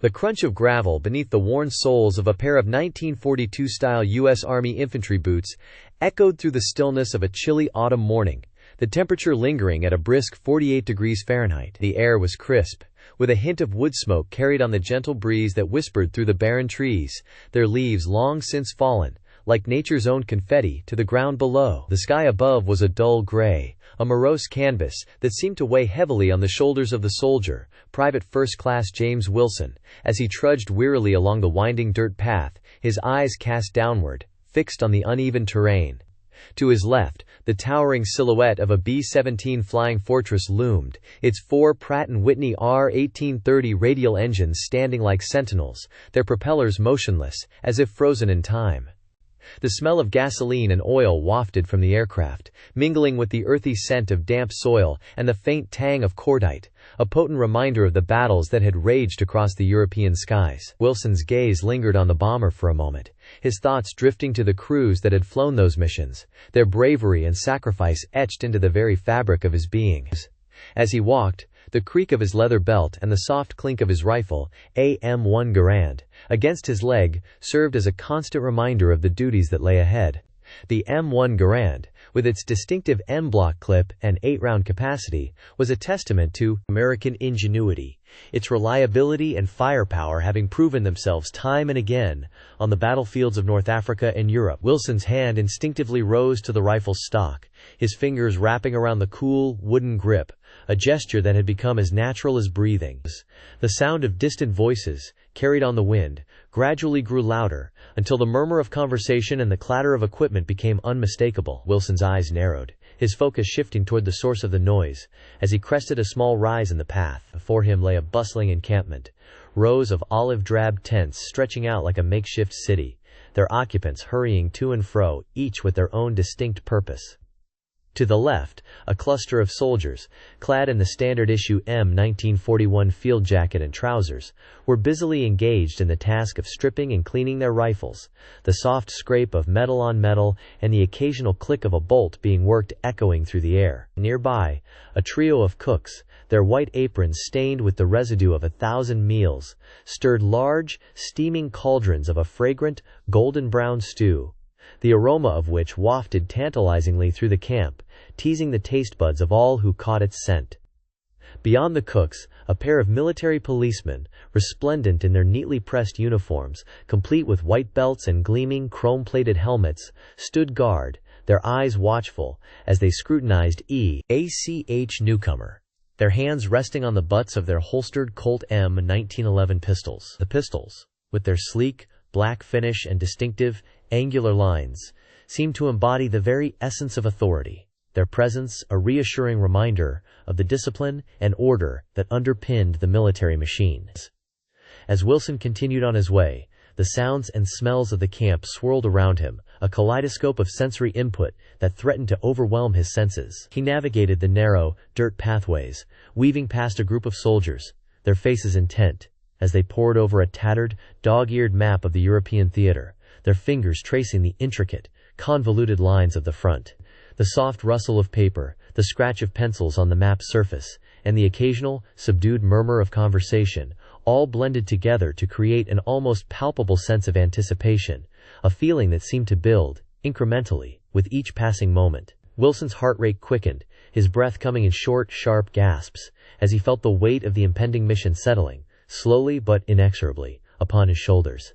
The crunch of gravel beneath the worn soles of a pair of 1942-style U.S. Army infantry boots echoed through the stillness of a chilly autumn morning, the temperature lingering at a brisk 48 degrees Fahrenheit. The air was crisp, with a hint of wood smoke carried on the gentle breeze that whispered through the barren trees, their leaves long since fallen, like nature's own confetti, to the ground below. The sky above was a dull gray, a morose canvas that seemed to weigh heavily on the shoulders of the soldier, Private First Class James Wilson, as he trudged wearily along the winding dirt path, his eyes cast downward, fixed on the uneven terrain. To his left, the towering silhouette of a B-17 Flying Fortress loomed, its four Pratt & Whitney R-1830 radial engines standing like sentinels, their propellers motionless, as if frozen in time. The smell of gasoline and oil wafted from the aircraft, mingling with the earthy scent of damp soil and the faint tang of cordite, a potent reminder of the battles that had raged across the European skies. Wilson's gaze lingered on the bomber for a moment, his thoughts drifting to the crews that had flown those missions, their bravery and sacrifice etched into the very fabric of his being. As he walked, the creak of his leather belt and the soft clink of his rifle, AM-1 Garand, against his leg, served as a constant reminder of the duties that lay ahead. The M1 Garand, with its distinctive M-block clip and 8-round capacity, was a testament to American ingenuity, its reliability and firepower having proven themselves time and again on the battlefields of North Africa and Europe. Wilson's hand instinctively rose to the rifle's stock, his fingers wrapping around the cool, wooden grip, a gesture that had become as natural as breathing. The sound of distant voices, carried on the wind, gradually grew louder, until the murmur of conversation and the clatter of equipment became unmistakable. Wilson's eyes narrowed, his focus shifting toward the source of the noise, as he crested a small rise in the path. Before him lay a bustling encampment, rows of olive-drab tents stretching out like a makeshift city, their occupants hurrying to and fro, each with their own distinct purpose. To the left, a cluster of soldiers, clad in the standard-issue M1941 field jacket and trousers, were busily engaged in the task of stripping and cleaning their rifles, the soft scrape of metal on metal and the occasional click of a bolt being worked echoing through the air. Nearby, a trio of cooks, their white aprons stained with the residue of 1,000 meals, stirred large, steaming cauldrons of a fragrant, golden-brown stew, the aroma of which wafted tantalizingly through the camp, teasing the taste buds of all who caught its scent. Beyond the cooks, a pair of military policemen, resplendent in their neatly pressed uniforms, complete with white belts and gleaming chrome-plated helmets, stood guard, their eyes watchful, as they scrutinized each newcomer, their hands resting on the butts of their holstered Colt M1911 pistols. The pistols, with their sleek, black finish and distinctive, angular lines, seemed to embody the very essence of authority, their presence a reassuring reminder of the discipline and order that underpinned the military machine. As Wilson continued on his way, the sounds and smells of the camp swirled around him, a kaleidoscope of sensory input that threatened to overwhelm his senses. He navigated the narrow, dirt pathways, weaving past a group of soldiers, their faces intent, as they pored over a tattered, dog-eared map of the European theater, their fingers tracing the intricate, convoluted lines of the front. The soft rustle of paper, the scratch of pencils on the map's surface, and the occasional, subdued murmur of conversation, all blended together to create an almost palpable sense of anticipation, a feeling that seemed to build, incrementally, with each passing moment. Wilson's heart rate quickened, his breath coming in short, sharp gasps, as he felt the weight of the impending mission settling, slowly but inexorably, upon his shoulders.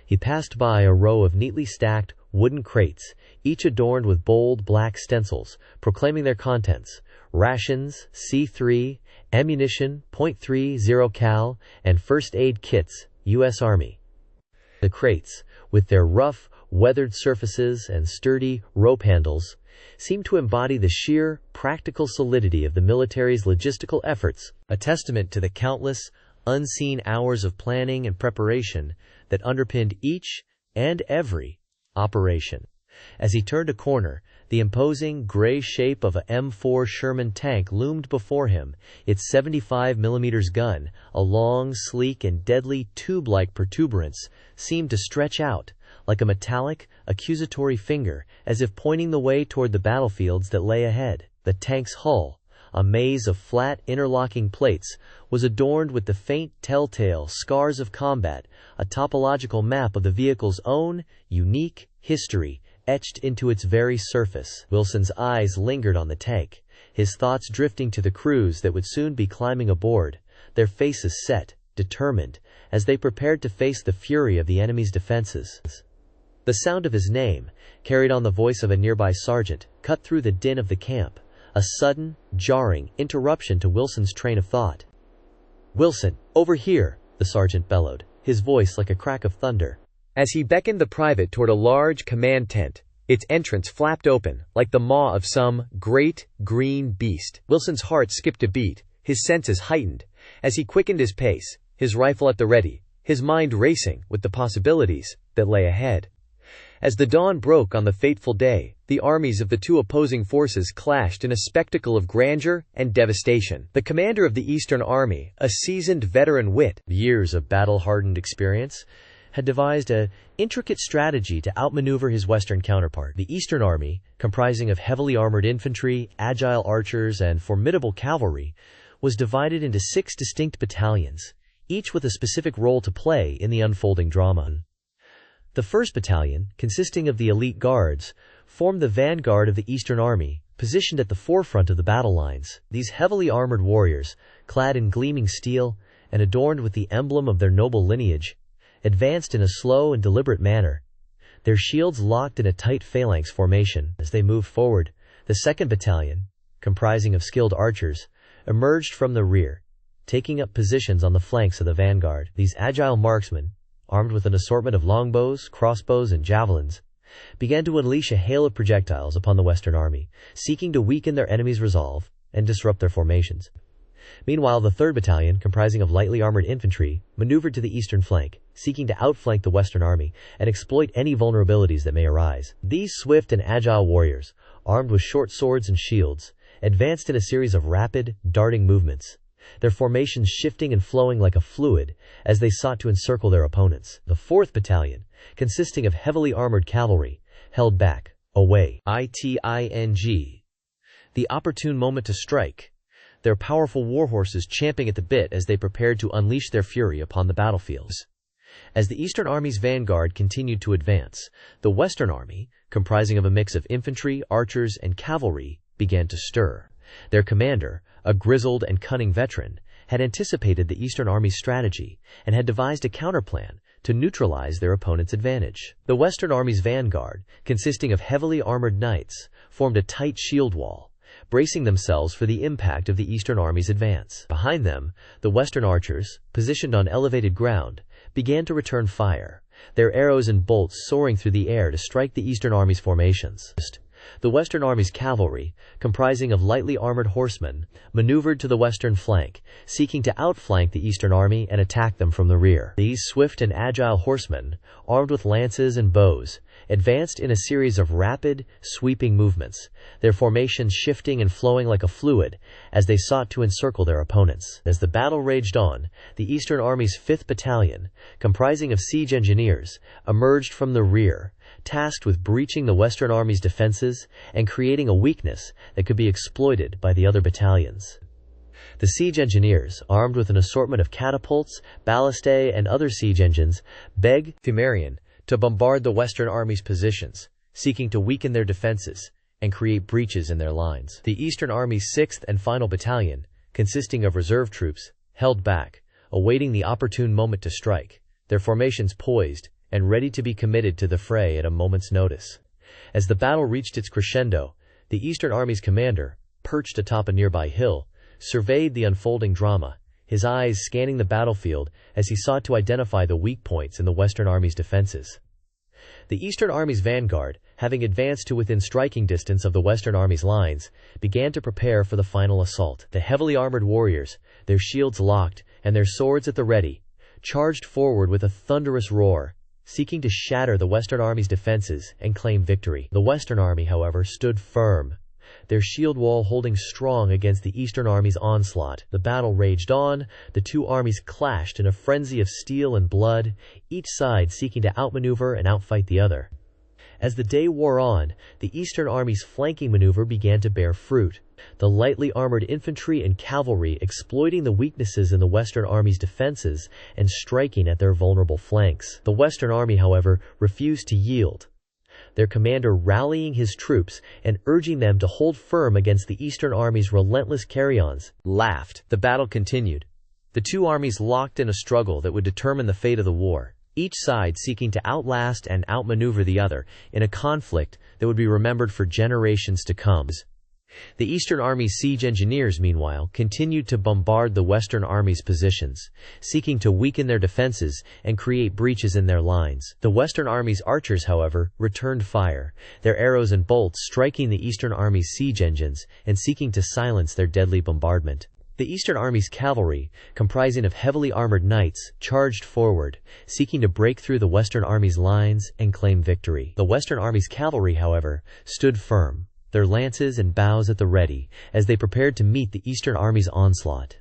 He passed by a row of neatly stacked, wooden crates, each adorned with bold black stencils, proclaiming their contents: rations, C3, ammunition, .30 cal, and first aid kits, U.S. Army. The crates, with their rough, weathered surfaces and sturdy, rope handles, seemed to embody the sheer, practical solidity of the military's logistical efforts, a testament to the countless, unseen hours of planning and preparation that underpinned each and every operation. As he turned a corner, the imposing gray shape of a M4 Sherman tank loomed before him, its 75mm gun, a long, sleek, and deadly tube-like protuberance, seemed to stretch out, like a metallic, accusatory finger, as if pointing the way toward the battlefields that lay ahead. The tank's hull, A maze of flat, interlocking plates was adorned with the faint telltale scars of combat, a topological map of the vehicle's own, unique history etched into its very surface. Wilson's eyes lingered on the tank, his thoughts drifting to the crews that would soon be climbing aboard, their faces set, determined, as they prepared to face the fury of the enemy's defenses. The sound of his name, carried on the voice of a nearby sergeant, cut through the din of the camp, a sudden, jarring interruption to Wilson's train of thought. "Wilson, over here!" the sergeant bellowed, his voice like a crack of thunder. As he beckoned the private toward a large command tent, its entrance flapped open, like the maw of some great, green beast. Wilson's heart skipped a beat, his senses heightened, as he quickened his pace, his rifle at the ready, his mind racing with the possibilities that lay ahead. As the dawn broke on the fateful day, the armies of the two opposing forces clashed in a spectacle of grandeur and devastation. The commander of the Eastern Army, a seasoned veteran with years of battle-hardened experience, had devised an intricate strategy to outmaneuver his Western counterpart. The Eastern Army, comprising of heavily armored infantry, agile archers, and formidable cavalry, was divided into 6 distinct battalions, each with a specific role to play in the unfolding drama. The 1st Battalion, consisting of the elite guards, formed the vanguard of the Eastern Army, positioned at the forefront of the battle lines. These heavily armored warriors, clad in gleaming steel and adorned with the emblem of their noble lineage, advanced in a slow and deliberate manner, their shields locked in a tight phalanx formation. As they moved forward, the 2nd Battalion, comprising of skilled archers, emerged from the rear, taking up positions on the flanks of the vanguard. These agile marksmen, armed with an assortment of longbows, crossbows, and javelins, began to unleash a hail of projectiles upon the Western Army, seeking to weaken their enemy's resolve and disrupt their formations. Meanwhile, the 3rd Battalion, comprising of lightly armored infantry, maneuvered to the eastern flank, seeking to outflank the Western Army and exploit any vulnerabilities that may arise. These swift and agile warriors, armed with short swords and shields, advanced in a series of rapid, darting movements, their formations shifting and flowing like a fluid as they sought to encircle their opponents. The 4th Battalion, consisting of heavily armored cavalry, held back, away, the opportune moment to strike, their powerful warhorses champing at the bit as they prepared to unleash their fury upon the battlefields. As the Eastern Army's vanguard continued to advance, the Western Army, comprising of a mix of infantry, archers, and cavalry, began to stir. Their commander, a grizzled and cunning veteran, had anticipated the Eastern Army's strategy and had devised a counterplan to neutralize their opponent's advantage. The Western Army's vanguard, consisting of heavily armored knights, formed a tight shield wall, bracing themselves for the impact of the Eastern Army's advance. Behind them, the Western archers, positioned on elevated ground, began to return fire, their arrows and bolts soaring through the air to strike the Eastern Army's formations. The Western Army's cavalry, comprising of lightly armored horsemen, maneuvered to the western flank, seeking to outflank the Eastern Army and attack them from the rear. These swift and agile horsemen, armed with lances and bows, advanced in a series of rapid, sweeping movements, their formations shifting and flowing like a fluid as they sought to encircle their opponents. As the battle raged on, the Eastern Army's 5th Battalion, comprising of siege engineers, emerged from the rear, tasked with breaching the Western Army's defenses and creating a weakness that could be exploited by the other battalions. The siege engineers, armed with an assortment of catapults, ballistae, and other siege engines, begged Fumarion to bombard the Western Army's positions, seeking to weaken their defenses and create breaches in their lines. The Eastern Army's 6th and final battalion, consisting of reserve troops, held back, awaiting the opportune moment to strike, their formations poised and ready to be committed to the fray at a moment's notice. As the battle reached its crescendo, the Eastern Army's commander, perched atop a nearby hill, surveyed the unfolding drama, his eyes scanning the battlefield as he sought to identify the weak points in the Western Army's defenses. The Eastern Army's vanguard, having advanced to within striking distance of the Western Army's lines, began to prepare for the final assault. The heavily armored warriors, their shields locked and their swords at the ready, charged forward with a thunderous roar, seeking to shatter the Western Army's defenses and claim victory. The Western Army, however, stood firm, their shield wall holding strong against the Eastern Army's onslaught. The battle raged on, the two armies clashed in a frenzy of steel and blood, each side seeking to outmaneuver and outfight the other. As the day wore on, the Eastern Army's flanking maneuver began to bear fruit, the lightly armored infantry and cavalry exploiting the weaknesses in the Western Army's defenses and striking at their vulnerable flanks. The Western Army, however, refused to yield, their commander rallying his troops and urging them to hold firm against the Eastern Army's relentless carry-ons. The battle continued. The two armies locked in a struggle that would determine the fate of the war, each side seeking to outlast and outmaneuver the other in a conflict that would be remembered for generations to come. The Eastern Army's siege engineers, meanwhile, continued to bombard the Western Army's positions, seeking to weaken their defenses and create breaches in their lines. The Western Army's archers, however, returned fire, their arrows and bolts striking the Eastern Army's siege engines and seeking to silence their deadly bombardment. The Eastern Army's cavalry, comprising of heavily armored knights, charged forward, seeking to break through the Western Army's lines and claim victory. The Western Army's cavalry, however, stood firm, their lances and bows at the ready, as they prepared to meet the Eastern Army's onslaught.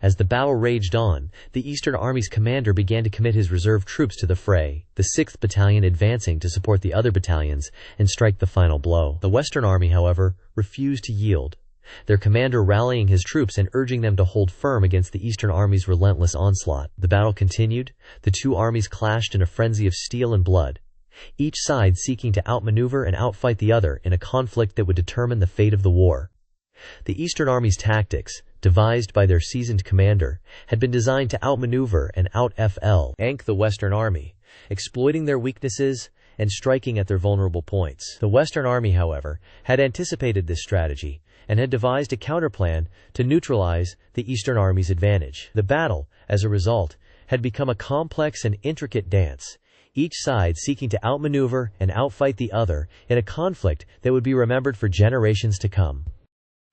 As the battle raged on, the Eastern Army's commander began to commit his reserve troops to the fray, the 6th Battalion advancing to support the other battalions and strike the final blow. The Western Army, however, refused to yield, their commander rallying his troops and urging them to hold firm against the Eastern Army's relentless onslaught. The battle continued. The two armies clashed in a frenzy of steel and blood, each side seeking to outmaneuver and outfight the other in a conflict that would determine the fate of the war. The Eastern Army's tactics, devised by their seasoned commander, had been designed to outmaneuver and out-flank the Western Army, exploiting their weaknesses and striking at their vulnerable points. The Western Army, however, had anticipated this strategy and had devised a counterplan to neutralize the Eastern Army's advantage. The battle, as a result, had become a complex and intricate dance, each side seeking to outmaneuver and outfight the other in a conflict that would be remembered for generations to come.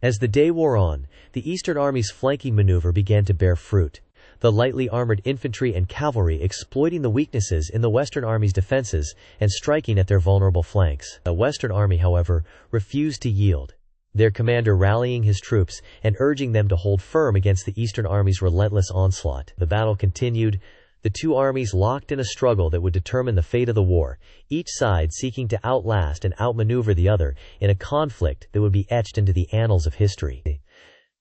As the day wore on, the Eastern Army's flanking maneuver began to bear fruit, the lightly armored infantry and cavalry exploiting the weaknesses in the Western Army's defenses and striking at their vulnerable flanks. The Western Army, however, refused to yield, their commander rallying his troops and urging them to hold firm against the Eastern Army's relentless onslaught. The battle continued. The two armies locked in a struggle that would determine the fate of the war, each side seeking to outlast and outmaneuver the other in a conflict that would be etched into the annals of history.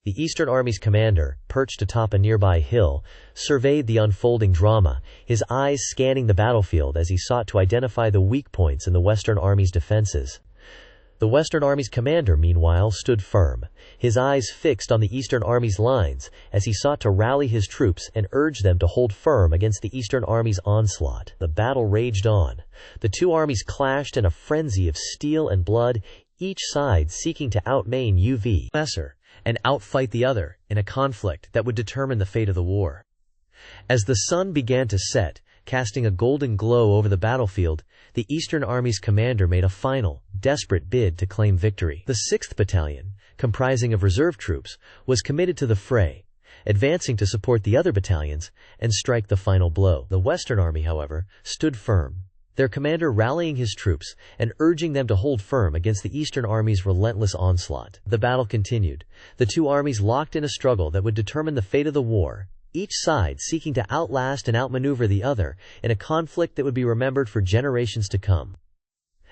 The Eastern Army's commander, perched atop a nearby hill, surveyed the unfolding drama, his eyes scanning the battlefield as he sought to identify the weak points in the Western Army's defenses. The Western Army's commander, meanwhile, stood firm, his eyes fixed on the Eastern Army's lines as he sought to rally his troops and urge them to hold firm against the Eastern Army's onslaught. The battle raged on. The two armies clashed in a frenzy of steel and blood, each side seeking to outmain and outfight the other in a conflict that would determine the fate of the war. As the sun began to set, casting a golden glow over the battlefield, the Eastern Army's commander made a final, desperate bid to claim victory. The 6th Battalion, comprising of reserve troops, was committed to the fray, advancing to support the other battalions and strike the final blow. The Western Army, however, stood firm, their commander rallying his troops and urging them to hold firm against the Eastern Army's relentless onslaught. The battle continued. The two armies locked in a struggle that would determine the fate of the war, each side seeking to outlast and outmaneuver the other in a conflict that would be remembered for generations to come.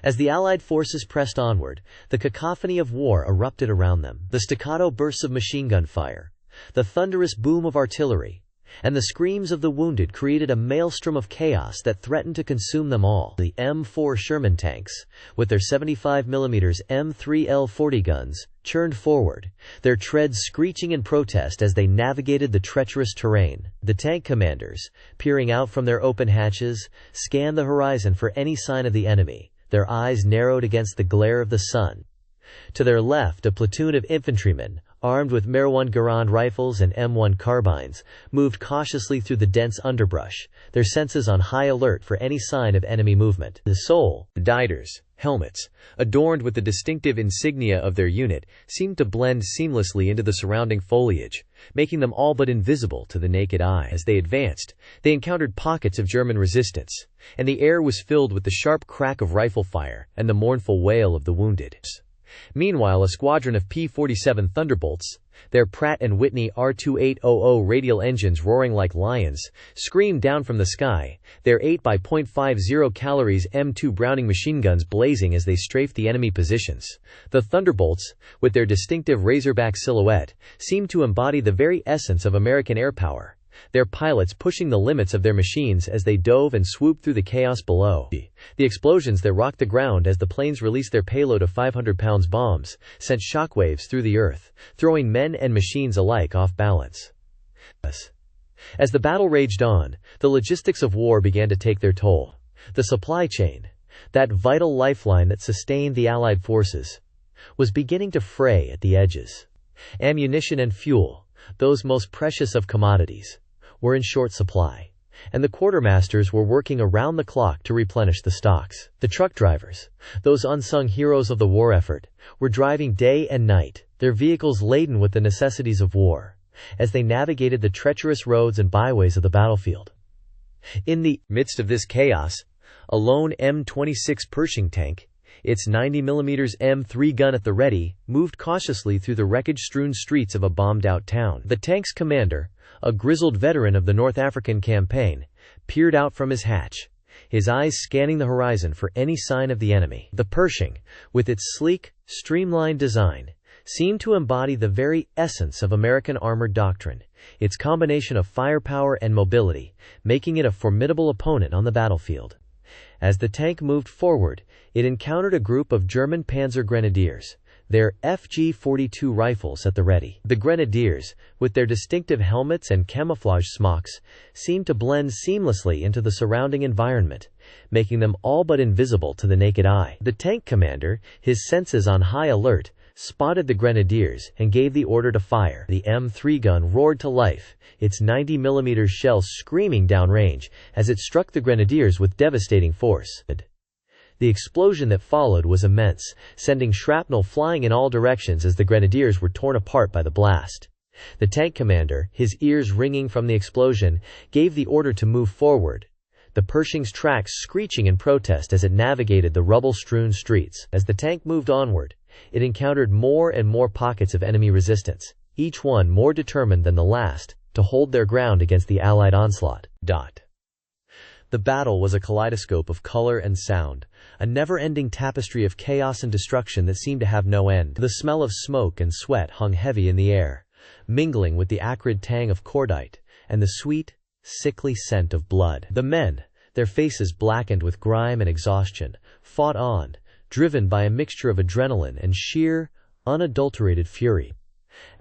As the Allied forces pressed onward, the cacophony of war erupted around them. The staccato bursts of machine gun fire, the thunderous boom of artillery, and the screams of the wounded created a maelstrom of chaos that threatened to consume them all. The M4 Sherman tanks, with their 75mm M3L40 guns, churned forward, their treads screeching in protest as they navigated the treacherous terrain. The tank commanders, peering out from their open hatches, scanned the horizon for any sign of the enemy, their eyes narrowed against the glare of the sun. To their left, a platoon of infantrymen, armed with Mer-1 Garand rifles and M1 carbines, moved cautiously through the dense underbrush, their senses on high alert for any sign of enemy movement. The Dieters, helmets, adorned with the distinctive insignia of their unit, seemed to blend seamlessly into the surrounding foliage, making them all but invisible to the naked eye. As they advanced, they encountered pockets of German resistance, and the air was filled with the sharp crack of rifle fire and the mournful wail of the wounded. Meanwhile, a squadron of P-47 Thunderbolts, Their Pratt & Whitney R2800 radial engines roaring like lions, screamed down from the sky, their 8x.50 calories M2 Browning machine guns blazing as they strafed the enemy positions. The Thunderbolts, with their distinctive razorback silhouette, seemed to embody the very essence of American air power, their pilots pushing the limits of their machines as they dove and swooped through the chaos below. The explosions that rocked the ground as the planes released their payload of 500-pound bombs sent shockwaves through the earth, throwing men and machines alike off balance. As the battle raged on, the logistics of war began to take their toll. The supply chain, that vital lifeline that sustained the Allied forces, was beginning to fray at the edges. Ammunition and fuel, those most precious of commodities, were in short supply, and the quartermasters were working around the clock to replenish the stocks. The truck drivers, those unsung heroes of the war effort, were driving day and night, their vehicles laden with the necessities of war, as they navigated the treacherous roads and byways of the battlefield. In the midst of this chaos, a lone M26 Pershing tank, its 90mm M3 gun at the ready, moved cautiously through the wreckage-strewn streets of a bombed-out town. The tank's commander, a grizzled veteran of the North African campaign, peered out from his hatch, his eyes scanning the horizon for any sign of the enemy. The Pershing, with its sleek, streamlined design, seemed to embody the very essence of American armored doctrine, its combination of firepower and mobility, making it a formidable opponent on the battlefield. As the tank moved forward, it encountered a group of German Panzer Grenadiers, their FG-42 rifles at the ready. The Grenadiers, with their distinctive helmets and camouflage smocks, seemed to blend seamlessly into the surrounding environment, making them all but invisible to the naked eye. The tank commander, his senses on high alert, spotted the Grenadiers and gave the order to fire. The M3 gun roared to life, its 90mm shell screaming downrange as it struck the Grenadiers with devastating force. The explosion that followed was immense, sending shrapnel flying in all directions as the Grenadiers were torn apart by the blast. The tank commander, his ears ringing from the explosion, gave the order to move forward, the Pershing's tracks screeching in protest as it navigated the rubble-strewn streets. As the tank moved onward, it encountered more and more pockets of enemy resistance, each one more determined than the last to hold their ground against the Allied onslaught. The battle was a kaleidoscope of color and sound, a never-ending tapestry of chaos and destruction that seemed to have no end. The smell of smoke and sweat hung heavy in the air, mingling with the acrid tang of cordite and the sweet, sickly scent of blood. The men, their faces blackened with grime and exhaustion, fought on, driven by a mixture of adrenaline and sheer, unadulterated fury.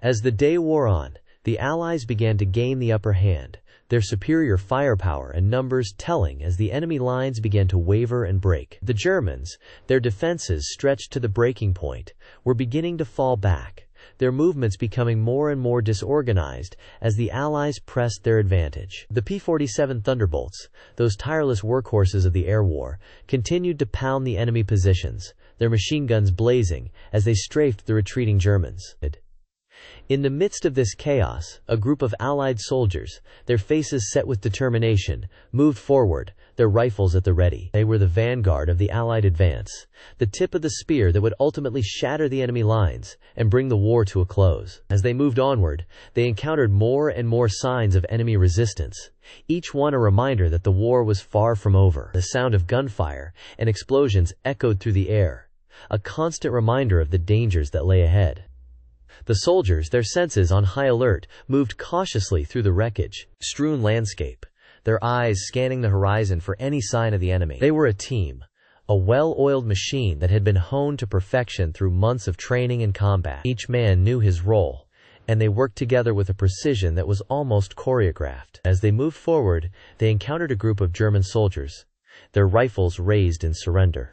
As the day wore on, the Allies began to gain the upper hand, their superior firepower and numbers telling as the enemy lines began to waver and break. The Germans, their defenses stretched to the breaking point, were beginning to fall back, their movements becoming more and more disorganized as the Allies pressed their advantage. The P-47 Thunderbolts, those tireless workhorses of the air war, continued to pound the enemy positions, their machine guns blazing as they strafed the retreating Germans. In the midst of this chaos, a group of Allied soldiers, their faces set with determination, moved forward, their rifles at the ready. They were the vanguard of the Allied advance, the tip of the spear that would ultimately shatter the enemy lines and bring the war to a close. As they moved onward, they encountered more and more signs of enemy resistance, each one a reminder that the war was far from over. The sound of gunfire and explosions echoed through the air, a constant reminder of the dangers that lay ahead. The soldiers, their senses on high alert, moved cautiously through the wreckage-strewn landscape, their eyes scanning the horizon for any sign of the enemy. They were a team, a well-oiled machine that had been honed to perfection through months of training and combat. Each man knew his role, and they worked together with a precision that was almost choreographed. As they moved forward, they encountered a group of German soldiers, their rifles raised in surrender.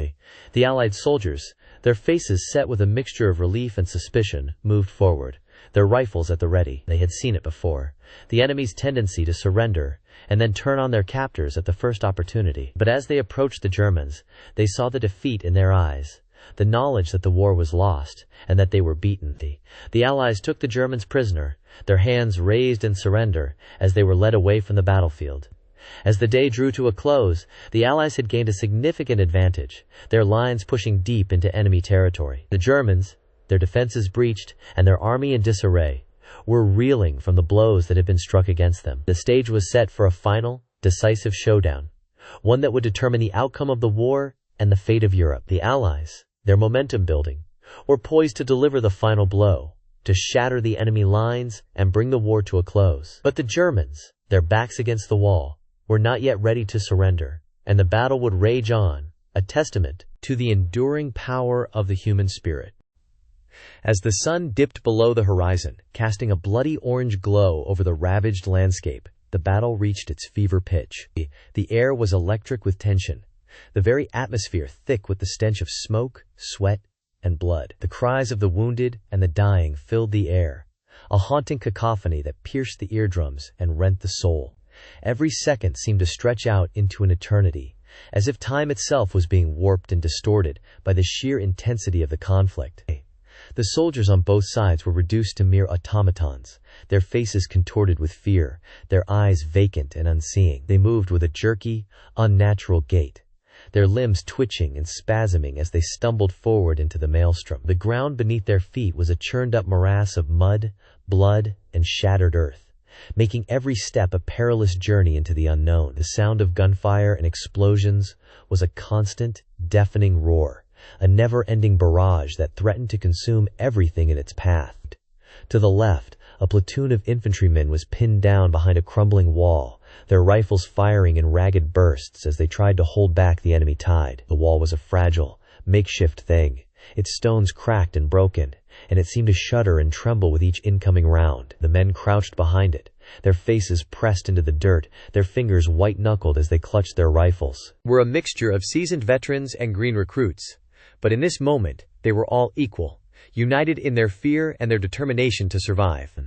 The Allied soldiers, their faces set with a mixture of relief and suspicion, moved forward, their rifles at the ready. They had seen it before, the enemy's tendency to surrender and then turn on their captors at the first opportunity. But as they approached the Germans, they saw the defeat in their eyes, the knowledge that the war was lost and that they were beaten. The Allies took the Germans prisoner, their hands raised in surrender as they were led away from the battlefield. As the day drew to a close, the Allies had gained a significant advantage, their lines pushing deep into enemy territory. The Germans, their defenses breached and their army in disarray, were reeling from the blows that had been struck against them. The stage was set for a final, decisive showdown, one that would determine the outcome of the war and the fate of Europe. The Allies, their momentum building, were poised to deliver the final blow, to shatter the enemy lines and bring the war to a close. But the Germans, their backs against the wall, were not yet ready to surrender, and the battle would rage on, a testament to the enduring power of the human spirit. As the sun dipped below the horizon, casting a bloody orange glow over the ravaged landscape, the battle reached its fever pitch. The air was electric with tension, the very atmosphere thick with the stench of smoke, sweat, and blood. The cries of the wounded and the dying filled the air, a haunting cacophony that pierced the eardrums and rent the soul. Every second seemed to stretch out into an eternity, as if time itself was being warped and distorted by the sheer intensity of the conflict. The soldiers on both sides were reduced to mere automatons, their faces contorted with fear, their eyes vacant and unseeing. They moved with a jerky, unnatural gait, their limbs twitching and spasming as they stumbled forward into the maelstrom. The ground beneath their feet was a churned-up morass of mud, blood, and shattered earth, making every step a perilous journey into the unknown. The sound of gunfire and explosions was a constant, deafening roar, a never-ending barrage that threatened to consume everything in its path. To the left, a platoon of infantrymen was pinned down behind a crumbling wall, their rifles firing in ragged bursts as they tried to hold back the enemy tide. The wall was a fragile, makeshift thing, its stones cracked and broken, and it seemed to shudder and tremble with each incoming round. The men crouched behind it, their faces pressed into the dirt, their fingers white-knuckled as they clutched their rifles. Were a mixture of seasoned veterans and green recruits, but in this moment they were all equal, united in their fear and their determination to survive.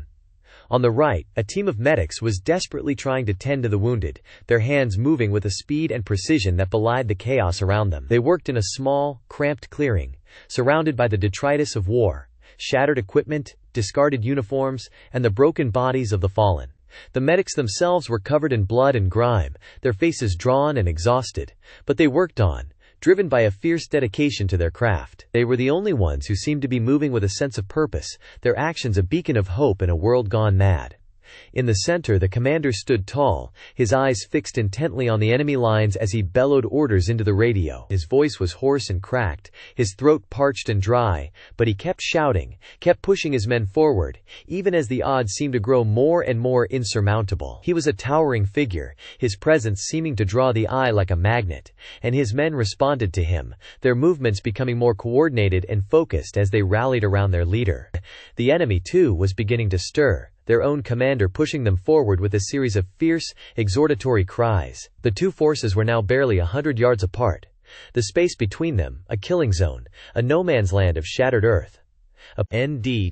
On the right, a team of medics was desperately trying to tend to the wounded, their hands moving with a speed and precision that belied the chaos around them. They worked in a small, cramped clearing, surrounded by the detritus of war, shattered equipment, discarded uniforms, and the broken bodies of the fallen. The medics themselves were covered in blood and grime, their faces drawn and exhausted, but they worked on, driven by a fierce dedication to their craft. They were the only ones who seemed to be moving with a sense of purpose, their actions a beacon of hope in a world gone mad. In the center, the commander stood tall, his eyes fixed intently on the enemy lines as he bellowed orders into the radio. His voice was hoarse and cracked, his throat parched and dry, but he kept shouting, kept pushing his men forward, even as the odds seemed to grow more and more insurmountable. He was a towering figure, his presence seeming to draw the eye like a magnet, and his men responded to him, their movements becoming more coordinated and focused as they rallied around their leader. The enemy, too, was beginning to stir, their own commander pushing them forward with a series of fierce, exhortatory cries. The two forces were now barely 100 yards apart. The space between them, a killing zone, a no-man's land of shattered earth.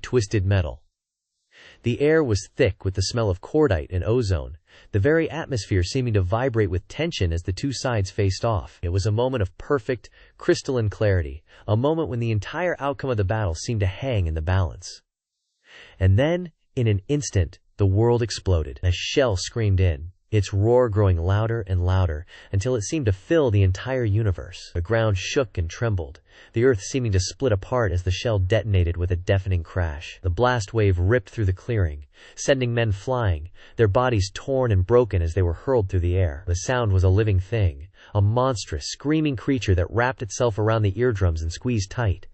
Twisted metal. The air was thick with the smell of cordite and ozone, the very atmosphere seeming to vibrate with tension as the two sides faced off. It was a moment of perfect, crystalline clarity, a moment when the entire outcome of the battle seemed to hang in the balance. And then, in an instant, the world exploded. A shell screamed in, its roar growing louder and louder until it seemed to fill the entire universe. The ground shook and trembled, the earth seeming to split apart as the shell detonated with a deafening crash. The blast wave ripped through the clearing, sending men flying, their bodies torn and broken as they were hurled through the air. The sound was a living thing, a monstrous, screaming creature that wrapped itself around the eardrums and squeezed tight.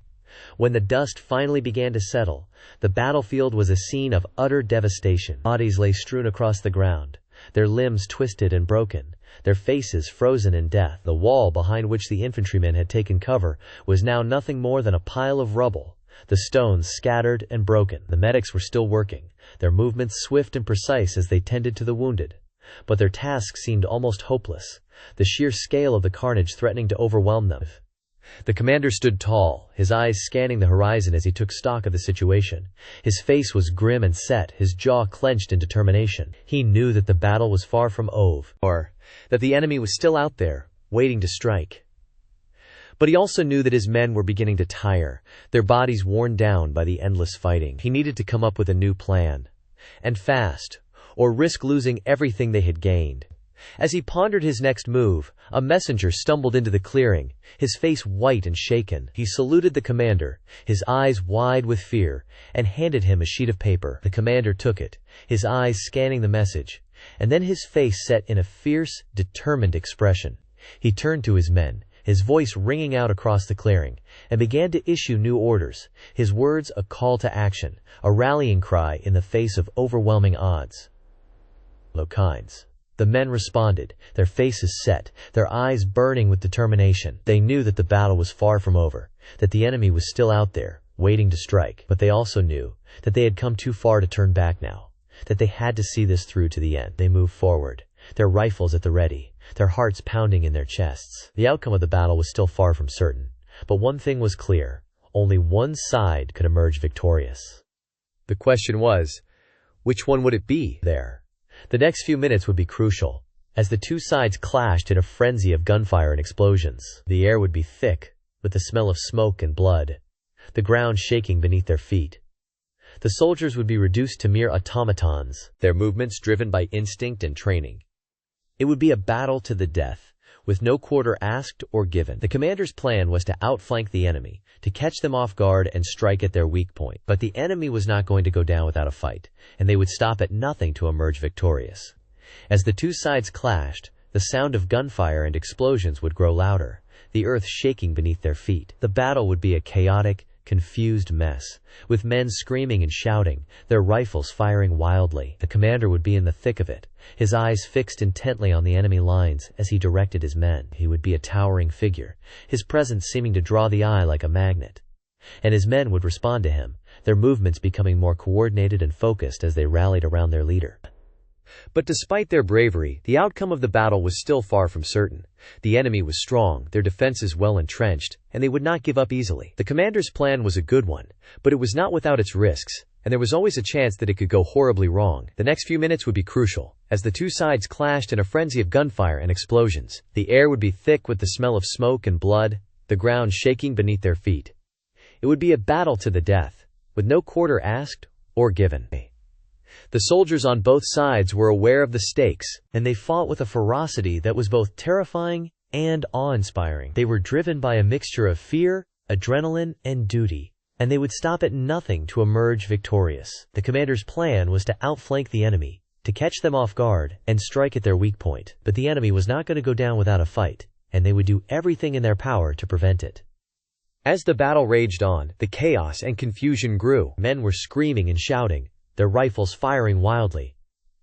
When the dust finally began to settle, the battlefield was a scene of utter devastation. Bodies lay strewn across the ground, their limbs twisted and broken, their faces frozen in death. The wall behind which the infantrymen had taken cover was now nothing more than a pile of rubble, the stones scattered and broken. The medics were still working, their movements swift and precise as they tended to the wounded. But their task seemed almost hopeless, the sheer scale of the carnage threatening to overwhelm them. The commander stood tall, his eyes scanning the horizon as he took stock of the situation. His face was grim and set, his jaw clenched in determination. He knew that the battle was far from over, or that the enemy was still out there, waiting to strike. But he also knew that his men were beginning to tire, their bodies worn down by the endless fighting. He needed to come up with a new plan, and fast, or risk losing everything they had gained. As he pondered his next move, a messenger stumbled into the clearing, his face white and shaken. He saluted the commander, his eyes wide with fear, and handed him a sheet of paper. The commander took it, his eyes scanning the message, and then his face set in a fierce, determined expression. He turned to his men, his voice ringing out across the clearing, and began to issue new orders, his words a call to action, a rallying cry in the face of overwhelming odds. Lokines. The men responded, their faces set, their eyes burning with determination. They knew that the battle was far from over, that the enemy was still out there, waiting to strike. But they also knew that they had come too far to turn back now, that they had to see this through to the end. They moved forward, their rifles at the ready, their hearts pounding in their chests. The outcome of the battle was still far from certain, but one thing was clear: only one side could emerge victorious. The question was, which one would it be? The next few minutes would be crucial, as the two sides clashed in a frenzy of gunfire and explosions. The air would be thick with the smell of smoke and blood, the ground shaking beneath their feet. The soldiers would be reduced to mere automatons, their movements driven by instinct and training. It would be a battle to the death, with no quarter asked or given. The commander's plan was to outflank the enemy, to catch them off guard and strike at their weak point. But the enemy was not going to go down without a fight, and they would stop at nothing to emerge victorious. As the two sides clashed, the sound of gunfire and explosions would grow louder, the earth shaking beneath their feet. The battle would be a chaotic, confused mess, with men screaming and shouting, their rifles firing wildly. The commander would be in the thick of it, his eyes fixed intently on the enemy lines as he directed his men. He would be a towering figure, his presence seeming to draw the eye like a magnet. And his men would respond to him, their movements becoming more coordinated and focused as they rallied around their leader. But despite their bravery, the outcome of the battle was still far from certain. The enemy was strong, their defenses well entrenched, and they would not give up easily. The commander's plan was a good one, but it was not without its risks, and there was always a chance that it could go horribly wrong. The next few minutes would be crucial, as the two sides clashed in a frenzy of gunfire and explosions. The air would be thick with the smell of smoke and blood, the ground shaking beneath their feet. It would be a battle to the death, with no quarter asked or given. The soldiers on both sides were aware of the stakes, and they fought with a ferocity that was both terrifying and awe-inspiring. They were driven by a mixture of fear, adrenaline, and duty, and they would stop at nothing to emerge victorious. The commander's plan was to outflank the enemy, to catch them off guard, and strike at their weak point. But the enemy was not going to go down without a fight, and they would do everything in their power to prevent it. As the battle raged on, the chaos and confusion grew. Men were screaming and shouting, their rifles firing wildly,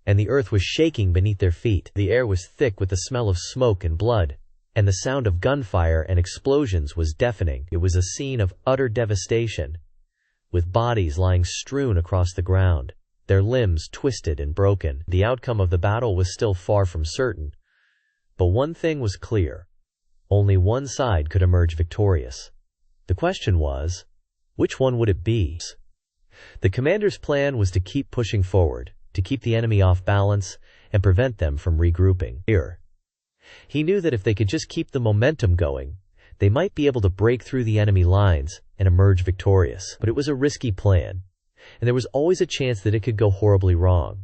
and the earth was shaking beneath their feet. The air was thick with the smell of smoke and blood, and the sound of gunfire and explosions was deafening. It was a scene of utter devastation, with bodies lying strewn across the ground, their limbs twisted and broken. The outcome of the battle was still far from certain, but one thing was clear: only one side could emerge victorious. The question was, which one would it be? The commander's plan was to keep pushing forward, to keep the enemy off balance, and prevent them from regrouping. He knew that if they could just keep the momentum going, they might be able to break through the enemy lines and emerge victorious. But it was a risky plan, and there was always a chance that it could go horribly wrong.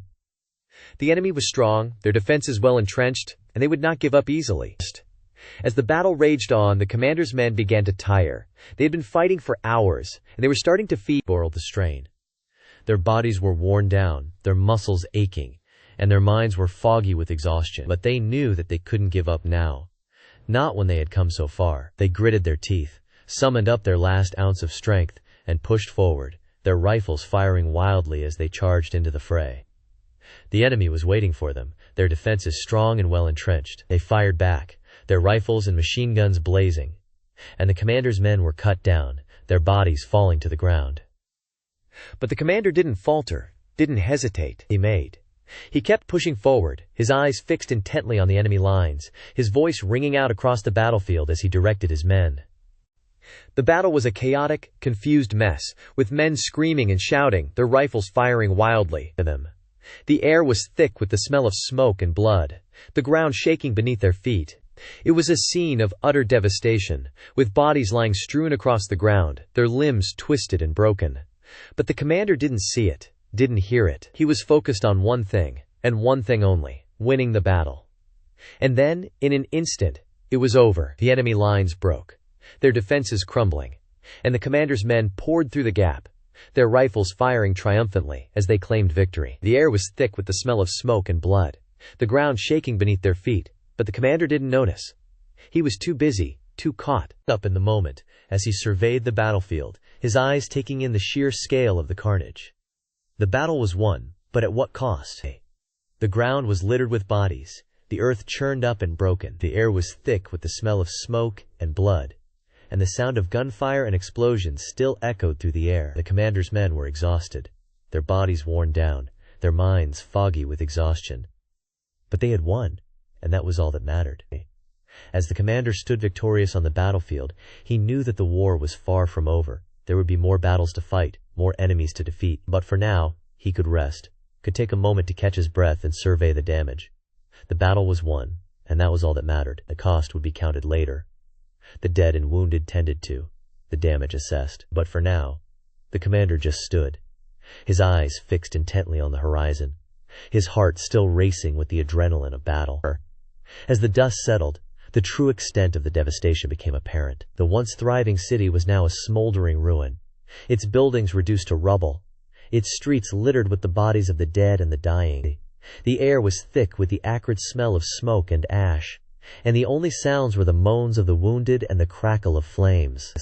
The enemy was strong, their defenses well entrenched, and they would not give up easily. As the battle raged on, the commander's men began to tire. They had been fighting for hours, and they were starting to feel the strain. Their bodies were worn down, their muscles aching, and their minds were foggy with exhaustion. But they knew that they couldn't give up now. Not when they had come so far. They gritted their teeth, summoned up their last ounce of strength, and pushed forward, their rifles firing wildly as they charged into the fray. The enemy was waiting for them, their defenses strong and well entrenched. They fired back, their rifles and machine guns blazing, and the commander's men were cut down, their bodies falling to the ground. But the commander didn't falter, didn't hesitate. He kept pushing forward, his eyes fixed intently on the enemy lines, his voice ringing out across the battlefield as he directed his men. The battle was a chaotic, confused mess, with men screaming and shouting, their rifles firing wildly at them. The air was thick with the smell of smoke and blood, the ground shaking beneath their feet. It was a scene of utter devastation, with bodies lying strewn across the ground, their limbs twisted and broken. But the commander didn't see it, didn't hear it. He was focused on one thing, and one thing only: winning the battle. And then, in an instant, it was over. The enemy lines broke, their defenses crumbling, and the commander's men poured through the gap, their rifles firing triumphantly as they claimed victory. The air was thick with the smell of smoke and blood, the ground shaking beneath their feet, but the commander didn't notice. He was too busy, too caught up in the moment, as he surveyed the battlefield, his eyes taking in the sheer scale of the carnage. The battle was won, but at what cost? The ground was littered with bodies, the earth churned up and broken, the air was thick with the smell of smoke and blood, and the sound of gunfire and explosions still echoed through the air. The commander's men were exhausted, their bodies worn down, their minds foggy with exhaustion. But they had won, and that was all that mattered. As the commander stood victorious on the battlefield, he knew that the war was far from over. There would be more battles to fight, more enemies to defeat. But for now, he could rest, could take a moment to catch his breath and survey the damage. The battle was won, and that was all that mattered. The cost would be counted later. The dead and wounded tended to, the damage assessed. But for now, the commander just stood, his eyes fixed intently on the horizon, his heart still racing with the adrenaline of battle. As the dust settled, the true extent of the devastation became apparent. The once thriving city was now a smoldering ruin, its buildings reduced to rubble, its streets littered with the bodies of the dead and the dying. The air was thick with the acrid smell of smoke and ash, and the only sounds were the moans of the wounded and the crackle of flames.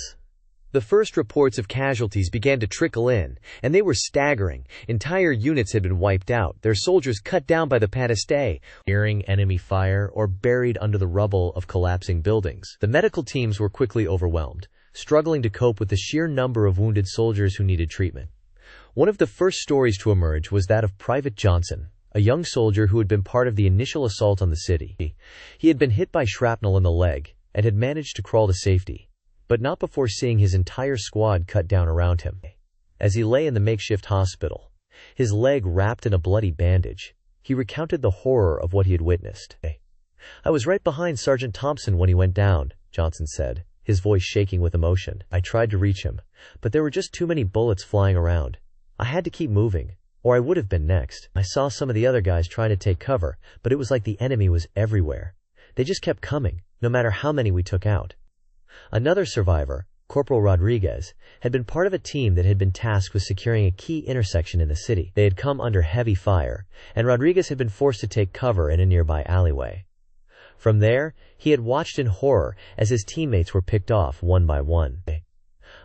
The first reports of casualties began to trickle in, and they were staggering. Entire units had been wiped out, their soldiers cut down by the Panistay, fearing enemy fire or buried under the rubble of collapsing buildings. The medical teams were quickly overwhelmed, struggling to cope with the sheer number of wounded soldiers who needed treatment. One of the first stories to emerge was that of Private Johnson, a young soldier who had been part of the initial assault on the city. He had been hit by shrapnel in the leg and had managed to crawl to safety, but not before seeing his entire squad cut down around him. As he lay in the makeshift hospital, his leg wrapped in a bloody bandage, he recounted the horror of what he had witnessed. "I was right behind Sergeant Thompson when he went down," Johnson said, his voice shaking with emotion. "I tried to reach him, but there were just too many bullets flying around. I had to keep moving, or I would have been next. I saw some of the other guys trying to take cover, but it was like the enemy was everywhere. They just kept coming, no matter how many we took out." Another survivor, Corporal Rodriguez, had been part of a team that had been tasked with securing a key intersection in the city. They had come under heavy fire, and Rodriguez had been forced to take cover in a nearby alleyway. From there, he had watched in horror as his teammates were picked off one by one.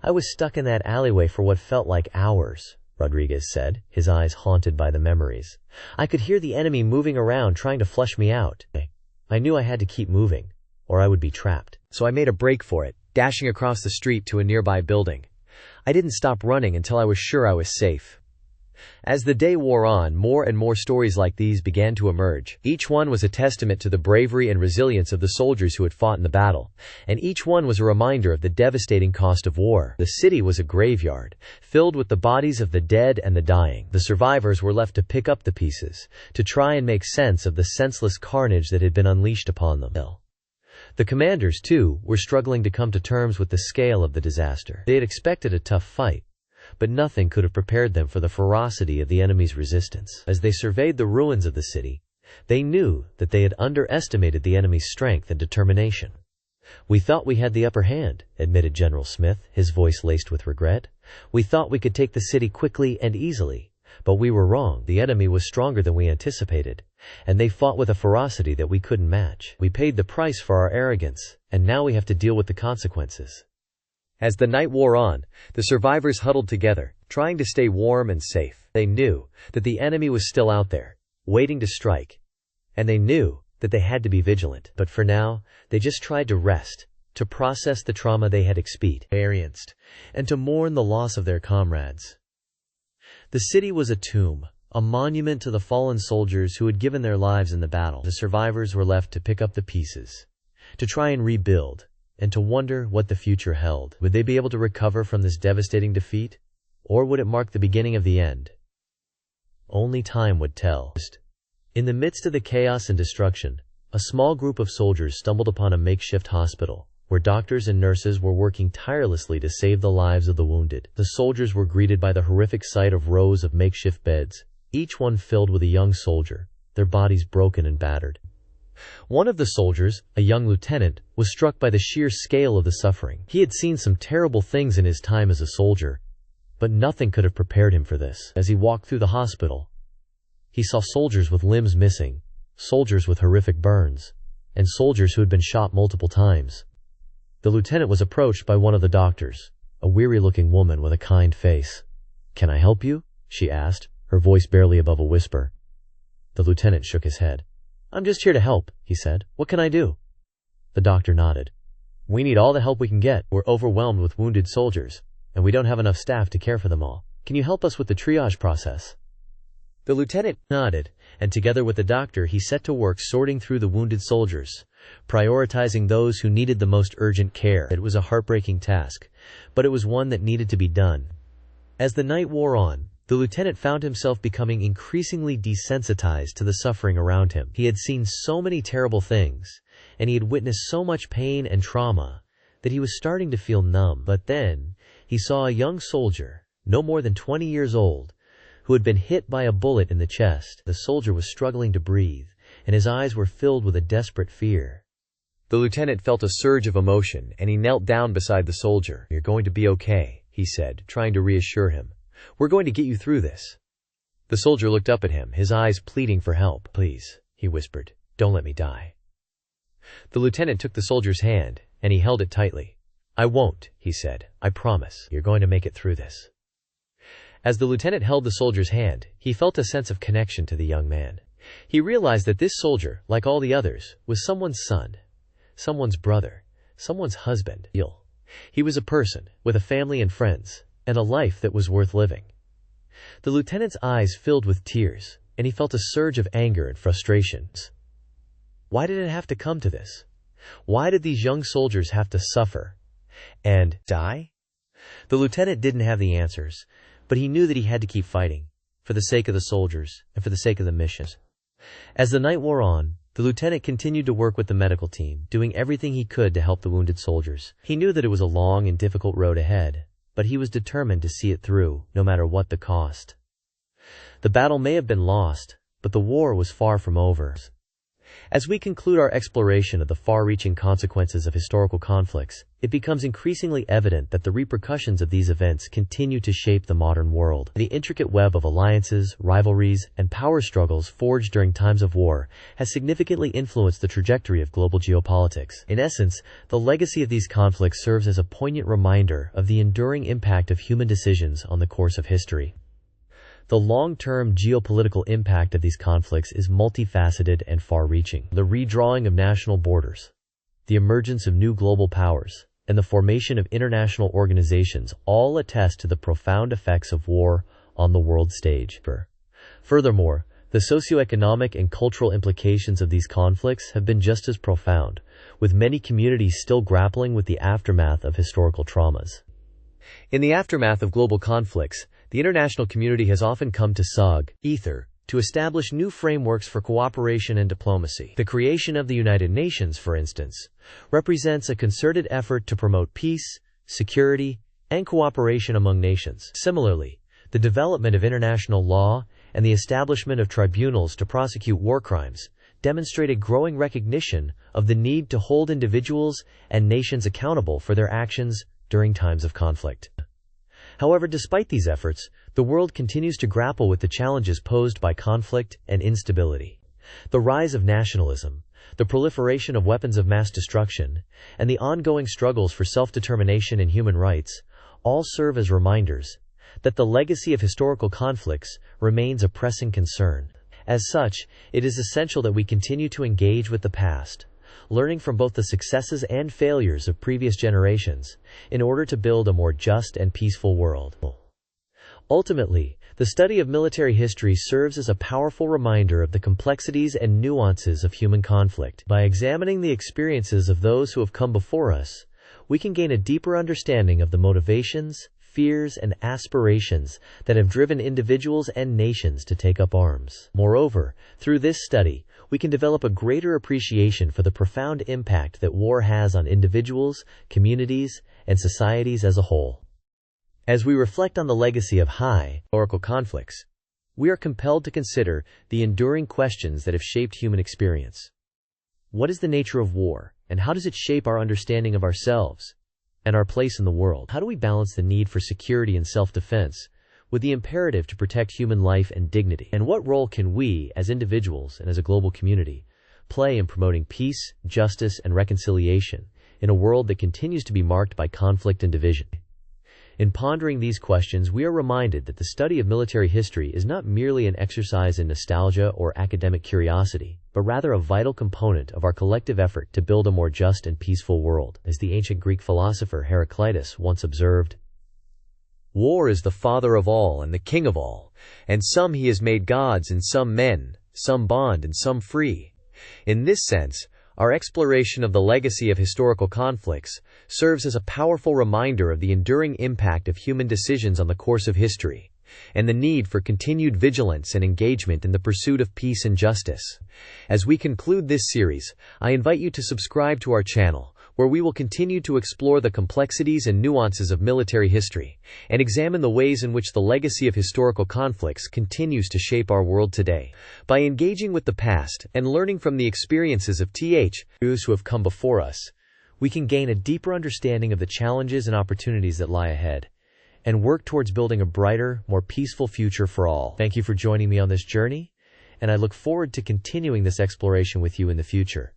"I was stuck in that alleyway for what felt like hours," Rodriguez said, his eyes haunted by the memories. "I could hear the enemy moving around trying to flush me out. I knew I had to keep moving, or I would be trapped. So I made a break for it, dashing across the street to a nearby building. I didn't stop running until I was sure I was safe." As the day wore on, more and more stories like these began to emerge. Each one was a testament to the bravery and resilience of the soldiers who had fought in the battle, and each one was a reminder of the devastating cost of war. The city was a graveyard, filled with the bodies of the dead and the dying. The survivors were left to pick up the pieces, to try and make sense of the senseless carnage that had been unleashed upon them. The commanders, too, were struggling to come to terms with the scale of the disaster. They had expected a tough fight, but nothing could have prepared them for the ferocity of the enemy's resistance. As they surveyed the ruins of the city, they knew that they had underestimated the enemy's strength and determination. "We thought we had the upper hand," admitted General Smith, his voice laced with regret. "We thought we could take the city quickly and easily, but we were wrong. The enemy was stronger than we anticipated, and they fought with a ferocity that we couldn't match. We paid the price for our arrogance, and now we have to deal with the consequences." As the night wore on, the survivors huddled together, trying to stay warm and safe. They knew that the enemy was still out there, waiting to strike, and they knew that they had to be vigilant. But for now, they just tried to rest, to process the trauma they had experienced, and to mourn the loss of their comrades. The city was a tomb, a monument to the fallen soldiers who had given their lives in the battle. The survivors were left to pick up the pieces, to try and rebuild, and to wonder what the future held. Would they be able to recover from this devastating defeat, or would it mark the beginning of the end? Only time would tell. In the midst of the chaos and destruction, a small group of soldiers stumbled upon a makeshift hospital, where doctors and nurses were working tirelessly to save the lives of the wounded. The soldiers were greeted by the horrific sight of rows of makeshift beds, each one filled with a young soldier, their bodies broken and battered. One of the soldiers, a young lieutenant, was struck by the sheer scale of the suffering. He had seen some terrible things in his time as a soldier, but nothing could have prepared him for this. As he walked through the hospital, he saw soldiers with limbs missing, soldiers with horrific burns, and soldiers who had been shot multiple times. The lieutenant was approached by one of the doctors, a weary-looking woman with a kind face. "Can I help you?" she asked, her voice barely above a whisper. The lieutenant shook his head. "I'm just here to help," he said. "What can I do?" The doctor nodded. "We need all the help we can get. We're overwhelmed with wounded soldiers, and we don't have enough staff to care for them all. Can you help us with the triage process?" The lieutenant nodded, and together with the doctor he set to work sorting through the wounded soldiers, prioritizing those who needed the most urgent care. It was a heartbreaking task, but it was one that needed to be done. As the night wore on, the lieutenant found himself becoming increasingly desensitized to the suffering around him. He had seen so many terrible things, and he had witnessed so much pain and trauma, that he was starting to feel numb. But then, he saw a young soldier, no more than 20 years old, who had been hit by a bullet in the chest. The soldier was struggling to breathe, and his eyes were filled with a desperate fear. The lieutenant felt a surge of emotion, and he knelt down beside the soldier. "You're going to be okay," he said, trying to reassure him. "We're going to get you through this." The soldier looked up at him, his eyes pleading for help. "Please," he whispered, "don't let me die." The lieutenant took the soldier's hand, and he held it tightly. "I won't," he said. "I promise. You're going to make it through this." As the lieutenant held the soldier's hand, he felt a sense of connection to the young man. He realized that this soldier, like all the others, was someone's son, someone's brother, someone's husband. He was a person, with a family and friends, and a life that was worth living. The lieutenant's eyes filled with tears, and he felt a surge of anger and frustration. Why did it have to come to this? Why did these young soldiers have to suffer and die? The lieutenant didn't have the answers, but he knew that he had to keep fighting, for the sake of the soldiers and for the sake of the mission. As the night wore on, the lieutenant continued to work with the medical team, doing everything he could to help the wounded soldiers. He knew that it was a long and difficult road ahead, but he was determined to see it through, no matter what the cost. The battle may have been lost, but the war was far from over. As we conclude our exploration of the far-reaching consequences of historical conflicts, it becomes increasingly evident that the repercussions of these events continue to shape the modern world. The intricate web of alliances, rivalries, and power struggles forged during times of war has significantly influenced the trajectory of global geopolitics. In essence, the legacy of these conflicts serves as a poignant reminder of the enduring impact of human decisions on the course of history. The long-term geopolitical impact of these conflicts is multifaceted and far-reaching. The redrawing of national borders, the emergence of new global powers, and the formation of international organizations all attest to the profound effects of war on the world stage. Furthermore, the socioeconomic and cultural implications of these conflicts have been just as profound, with many communities still grappling with the aftermath of historical traumas. In the aftermath of global conflicts, the international community has often come to to establish new frameworks for cooperation and diplomacy. The creation of the United Nations, for instance, represents a concerted effort to promote peace, security, and cooperation among nations. Similarly, the development of international law and the establishment of tribunals to prosecute war crimes demonstrate a growing recognition of the need to hold individuals and nations accountable for their actions during times of conflict. However, despite these efforts, the world continues to grapple with the challenges posed by conflict and instability. The rise of nationalism, the proliferation of weapons of mass destruction, and the ongoing struggles for self-determination and human rights all serve as reminders that the legacy of historical conflicts remains a pressing concern. As such, it is essential that we continue to engage with the past, learning from both the successes and failures of previous generations, in order to build a more just and peaceful world. Ultimately, the study of military history serves as a powerful reminder of the complexities and nuances of human conflict. By examining the experiences of those who have come before us, we can gain a deeper understanding of the motivations, fears, and aspirations that have driven individuals and nations to take up arms. Moreover, through this study, we can develop a greater appreciation for the profound impact that war has on individuals, communities, and societies as a whole. As we reflect on the legacy of historical conflicts, we are compelled to consider the enduring questions that have shaped human experience. What is the nature of war, and how does it shape our understanding of ourselves and our place in the world? How do we balance the need for security and self-defense with the imperative to protect human life and dignity? And what role can we, as individuals and as a global community, play in promoting peace, justice, and reconciliation in a world that continues to be marked by conflict and division? In pondering these questions, we are reminded that the study of military history is not merely an exercise in nostalgia or academic curiosity, but rather a vital component of our collective effort to build a more just and peaceful world. As the ancient Greek philosopher Heraclitus once observed, "War is the father of all and the king of all, and some he has made gods and some men, some bond and some free." In this sense, our exploration of the legacy of historical conflicts serves as a powerful reminder of the enduring impact of human decisions on the course of history, and the need for continued vigilance and engagement in the pursuit of peace and justice. As we conclude this series, I invite you to subscribe to our channel, where we will continue to explore the complexities and nuances of military history, and examine the ways in which the legacy of historical conflicts continues to shape our world today. By engaging with the past and learning from the experiences of those who have come before us, we can gain a deeper understanding of the challenges and opportunities that lie ahead, and work towards building a brighter, more peaceful future for all. Thank you for joining me on this journey, and I look forward to continuing this exploration with you in the future.